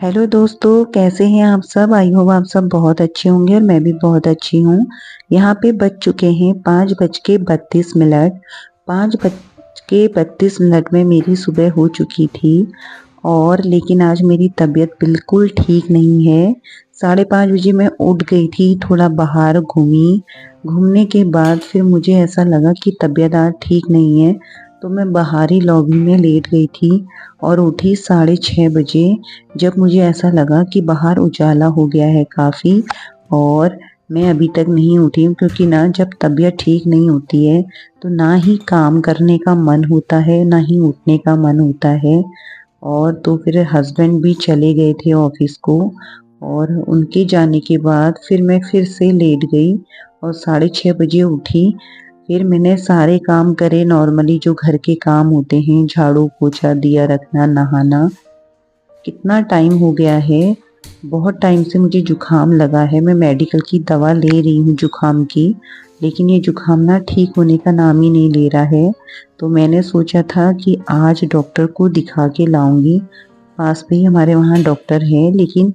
Hello दोस्तों, कैसे हैं आप सब। आई होप आप सब बहुत अच्छे होंगे और मैं भी बहुत अच्छी हूँ। यहाँ पे बज चुके हैं 5:32। 5:32 में मेरी सुबह हो चुकी थी और लेकिन आज मेरी तबीयत बिल्कुल ठीक नहीं है। 5:30 बजे मैं उठ गई थी, थोड़ा बाहर घूमी। घूमने के बाद फिर मुझे ऐसा लगा कि तबीयत आज ठीक नहीं है, तो मैं बाहरी लॉबी में लेट गई थी और उठी 6:30 बजे। जब मुझे ऐसा लगा कि बाहर उजाला हो गया है काफ़ी और मैं अभी तक नहीं उठी हूँ, क्योंकि ना जब तबीयत ठीक नहीं होती है तो ना ही काम करने का मन होता है ना ही उठने का मन होता है। और तो फिर हस्बैंड भी चले गए थे ऑफिस को और उनके जाने के बाद फिर मैं फिर से लेट गई और 6:30 बजे उठी। फिर मैंने सारे काम करे, नॉर्मली जो घर के काम होते हैं, झाड़ू पोछा, दिया रखना, नहाना। कितना टाइम हो गया है, बहुत टाइम से मुझे जुकाम लगा है। मैं मेडिकल की दवा ले रही हूँ जुकाम की, लेकिन ये जुकाम ना ठीक होने का नाम ही नहीं ले रहा है। तो मैंने सोचा था कि आज डॉक्टर को दिखा के लाऊंगी। पास में ही हमारे वहाँ डॉक्टर है, लेकिन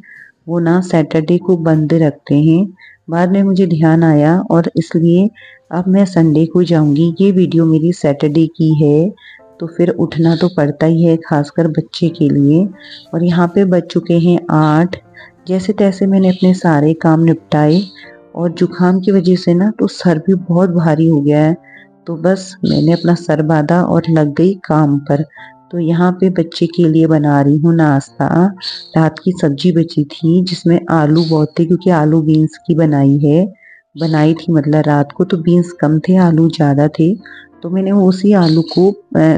वो ना सैटरडे को बंद रखते हैं। बाद में मुझे ध्यान आया और इसलिए अब मैं संडे को जाऊंगी। ये वीडियो मेरी सैटरडे की है, तो फिर उठना तो पड़ता ही है, खासकर बच्चे के लिए। और यहाँ पे बज चुके हैं 8। जैसे तैसे मैंने अपने सारे काम निपटाए और जुकाम की वजह से ना तो सर भी बहुत भारी हो गया है। तो बस मैंने अपना सर बांधा और लग गई काम पर। तो यहाँ पे बच्चे के लिए बना रही हूँ नाश्ता। रात की सब्जी बची थी जिसमें आलू बहुत थे, क्योंकि आलू बीन्स की बनाई थी, मतलब रात को तो बीन्स कम थे, आलू ज़्यादा थे। तो मैंने उसी आलू को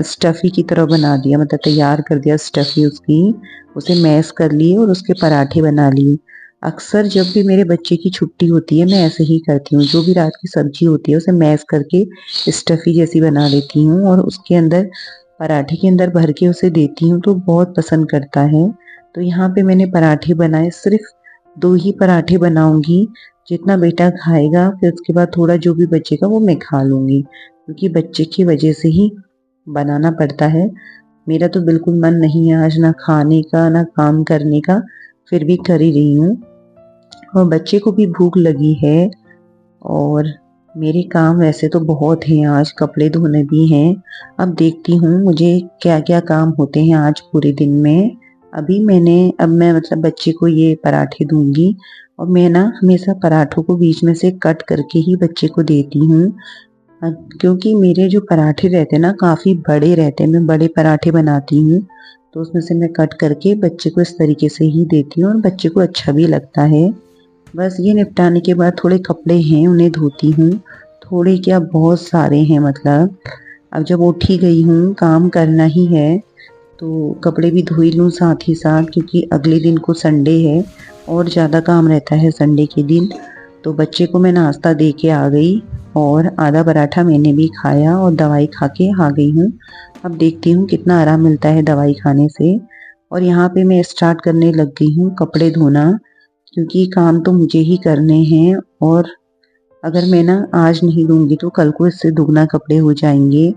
स्टफ़ी की तरह बना दिया, मतलब तैयार कर दिया स्टफ़ी उसकी। उसे मैश कर लिए और उसके पराठे बना लिए। अक्सर जब भी मेरे बच्चे की छुट्टी होती है मैं ऐसे ही करती हूँ, जो भी रात की सब्जी होती है उसे मैश करके स्टफ़ी जैसी बना लेती हूँ और उसके अंदर पराठे के अंदर भर के उसे देती हूँ, तो बहुत पसंद करता है। तो यहाँ पे मैंने पराठे बनाए, सिर्फ 2 ही पराठे बनाऊंगी, जितना बेटा खाएगा फिर उसके बाद थोड़ा जो भी बचेगा वो मैं खा लूंगी, क्योंकि बच्चे की वजह से ही बनाना पड़ता है। मेरा तो बिल्कुल मन नहीं है आज, ना खाने का ना काम करने का, फिर भी कर ही रही हूँ। और बच्चे को भी भूख लगी है और मेरे काम वैसे तो बहुत हैं, आज कपड़े धोने भी हैं। अब देखती हूँ मुझे क्या क्या काम होते हैं आज पूरे दिन में। अब मैं मतलब बच्चे को ये पराठे दूंगी और मैं ना हमेशा पराठों को बीच में से कट करके ही बच्चे को देती हूँ। क्योंकि मेरे जो पराठे रहते हैं ना काफ़ी बड़े रहते हैं, मैं बड़े पराठे बनाती हूँ, तो उसमें से मैं कट करके बच्चे को इस तरीके से ही देती हूँ और बच्चे को अच्छा भी लगता है। बस ये निपटाने के बाद थोड़े कपड़े हैं उन्हें धोती हूँ। थोड़े क्या, बहुत सारे हैं मतलब। अब जब उठ ही गई हूँ, काम करना ही है, तो कपड़े भी धो ही लूँ साथ ही साथ, क्योंकि अगले दिन को संडे है और ज़्यादा काम रहता है संडे के दिन। तो बच्चे को मैं नाश्ता दे के आ गई और आधा पराठा मैंने भी खाया और दवाई खा के आ गई हूँ। अब देखती हूँ कितना आराम मिलता है दवाई खाने से। और यहाँ पे मैं स्टार्ट करने लग गई हूँ कपड़े धोना, क्योंकि काम तो मुझे ही करने हैं और अगर मैं ना आज नहीं धूँगी तो कल को इससे दुगना कपड़े हो जाएंगे।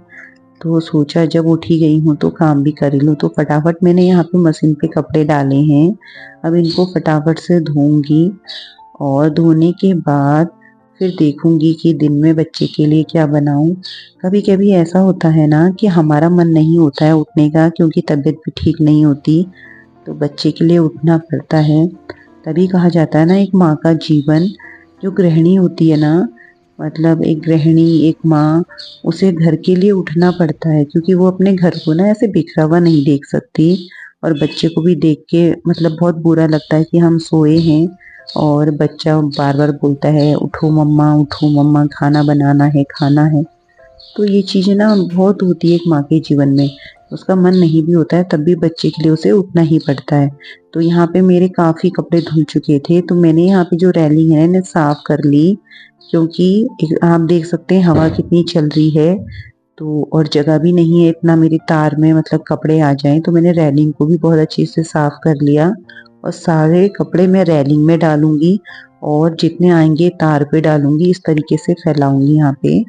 तो सोचा जब उठी गई हूँ तो काम भी कर ही लूँ, तो फटाफट मैंने यहाँ पे मशीन पे कपड़े डाले हैं। अब इनको फटाफट से धोऊंगी और धोने के बाद फिर देखूंगी कि दिन में बच्चे के लिए क्या बनाऊं। कभी कभी ऐसा होता है ना कि हमारा मन नहीं होता है उठने का, क्योंकि तबीयत भी ठीक नहीं होती, तो बच्चे के लिए उठना पड़ता है। तभी कहा जाता है ना, एक माँ का जीवन, जो गृहिणी होती है ना, मतलब एक गृहिणी, एक माँ, उसे घर के लिए उठना पड़ता है, क्योंकि वो अपने घर को ना ऐसे बिखरा हुआ नहीं देख सकती। और बच्चे को भी देख के मतलब बहुत बुरा लगता है कि हम सोए हैं और बच्चा बार बार बोलता है उठो मम्मा, खाना बनाना है, खाना है। तो ये चीज़ें ना बहुत होती है एक माँ के जीवन में। उसका मन नहीं भी होता है तब भी बच्चे के लिए उसे उठना ही पड़ता है। तो यहाँ पे मेरे काफ़ी कपड़े धुल चुके थे, तो मैंने यहाँ पे जो रैलिंग है इन्हें साफ कर ली, क्योंकि आप देख सकते हैं हवा कितनी चल रही है। तो और जगह भी नहीं है इतना मेरी तार में मतलब कपड़े आ जाएं, तो मैंने रैलिंग को भी बहुत अच्छे से साफ कर लिया और सारे कपड़े मैं रैलिंग में डालूंगी और जितने आएंगे तार पे डालूंगी, इस तरीके से फैलाऊंगी यहाँ पे।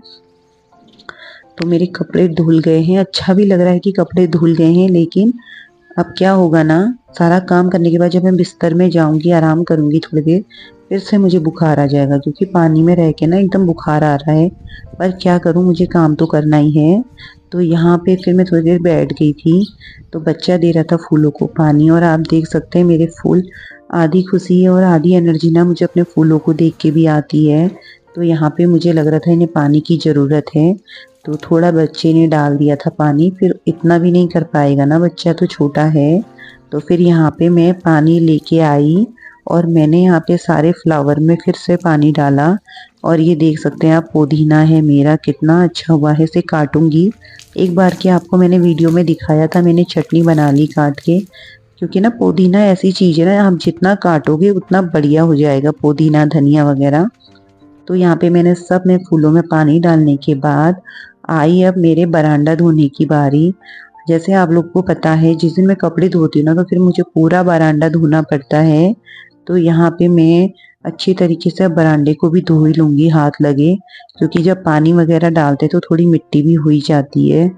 तो मेरे कपड़े धुल गए हैं, अच्छा भी लग रहा है कि कपड़े धुल गए हैं, लेकिन अब क्या होगा ना, सारा काम करने के बाद जब मैं बिस्तर में जाऊंगी, आराम करूंगी थोड़ी देर, फिर से मुझे बुखार आ जाएगा क्योंकि पानी में रह के ना एकदम बुखार आ रहा है। पर क्या करूं, मुझे काम तो करना ही है। तो यहाँ पे फिर मैं थोड़ी देर बैठ गई थी, तो बच्चा दे रहा था फूलों को पानी, और आप देख सकते हैं मेरे फूल, आधी खुशी है और आधी एनर्जी ना मुझे अपने फूलों को देख के भी आती है। तो यहाँ पे मुझे लग रहा था इन्हें पानी की ज़रूरत है, तो थोड़ा बच्चे ने डाल दिया था पानी। फिर इतना भी नहीं कर पाएगा ना, बच्चा तो छोटा है। तो फिर यहाँ पे मैं पानी लेके आई और मैंने यहाँ पे सारे फ्लावर में फिर से पानी डाला। और ये देख सकते हैं आप, पुदीना है मेरा, कितना अच्छा हुआ है। इसे काटूंगी। एक बार की आपको मैंने वीडियो में दिखाया था, मैंने चटनी बना ली काट के, क्योंकि ना पुदीना ऐसी चीज़ है ना, आप जितना काटोगे उतना बढ़िया हो जाएगा, पुदीना धनिया वगैरह। तो यहाँ पे मैंने सब में फूलों में पानी डालने के बाद आई अब मेरे बरांडा धोने की बारी। जैसे आप लोग को पता है, जिस दिन मैं कपड़े धोती हूँ ना, तो फिर मुझे पूरा बरांडा धोना पड़ता है। तो यहाँ पे मैं अच्छी तरीके से बरांडे को भी धो ही लूँगी हाथ लगे, क्योंकि जब पानी वगैरह डालते तो थोड़ी मिट्टी भी हुई जाती है,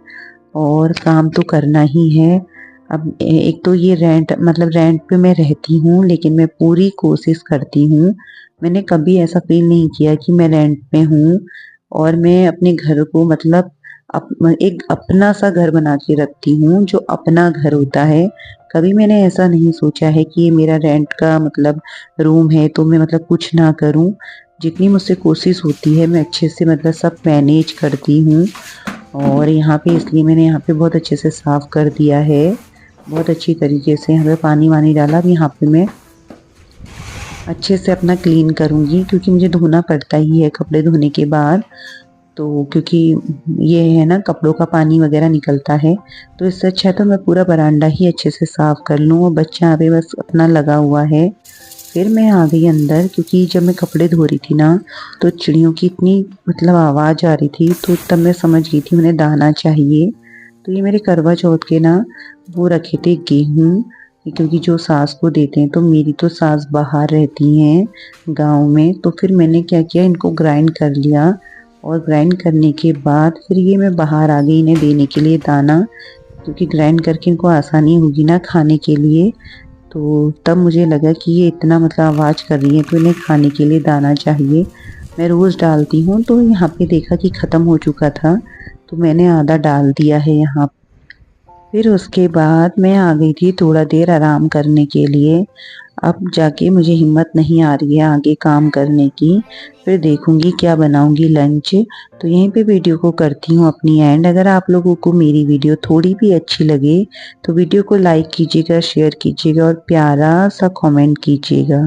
और काम तो करना ही है। अब एक तो ये रेंट, मतलब रेंट पे मैं रहती हूँ, लेकिन मैं पूरी कोशिश करती हूँ, मैंने कभी ऐसा फील नहीं किया कि मैं रेंट पे हूँ, और मैं अपने घर को मतलब एक अपना सा घर बना के रखती हूँ, जो अपना घर होता है। कभी मैंने ऐसा नहीं सोचा है कि ये मेरा रेंट का मतलब रूम है तो मैं मतलब कुछ ना करूँ। जितनी मुझसे कोशिश होती है मैं अच्छे से मतलब सब मैनेज करती हूँ। और यहाँ पे इसलिए मैंने यहाँ पे बहुत अच्छे से साफ़ कर दिया है, बहुत अच्छी तरीके से यहाँ पे पानी वानी डाला। अब यहाँ पे मैं अच्छे से अपना क्लीन करूँगी, क्योंकि मुझे धोना पड़ता ही है कपड़े धोने के बाद। तो क्योंकि ये है ना, कपड़ों का पानी वगैरह निकलता है, तो इससे अच्छा है तो मैं पूरा बरांडा ही अच्छे से साफ़ कर लूँ। और बच्चा यहाँ पे बस अपना लगा हुआ है। फिर मैं आ गई अंदर, क्योंकि जब मैं कपड़े धो रही थी ना, तो चिड़ियों की इतनी मतलब आवाज़ आ रही थी, तो तब मैं समझ गई थी उन्हें दाना चाहिए। तो ये मेरे करवा चौथ के ना वो रखे थे गेहूँ, क्योंकि जो सास को देते हैं, तो मेरी तो सास बाहर रहती हैं गांव में। तो फिर मैंने क्या किया, इनको ग्राइंड कर लिया, और ग्राइंड करने के बाद फिर ये मैं बाहर आ गई इन्हें देने के लिए दाना, क्योंकि ग्राइंड करके इनको आसानी होगी ना खाने के लिए। तो तब मुझे लगा कि ये इतना मतलब आवाज़ कर रही है, तो इन्हें खाने के लिए दाना चाहिए। मैं रोज़ डालती हूँ, तो यहाँ पे देखा कि ख़त्म हो चुका था, तो मैंने आधा डाल दिया है यहाँ। फिर उसके बाद मैं आ गई थी थोड़ा देर आराम करने के लिए। अब जाके मुझे हिम्मत नहीं आ रही है आगे काम करने की। फिर देखूंगी क्या बनाऊंगी लंच। तो यहीं पे वीडियो को करती हूँ अपनी एंड। अगर आप लोगों को मेरी वीडियो थोड़ी भी अच्छी लगे तो वीडियो को लाइक कीजिएगा, शेयर कीजिएगा और प्यारा सा कमेंट कीजिएगा।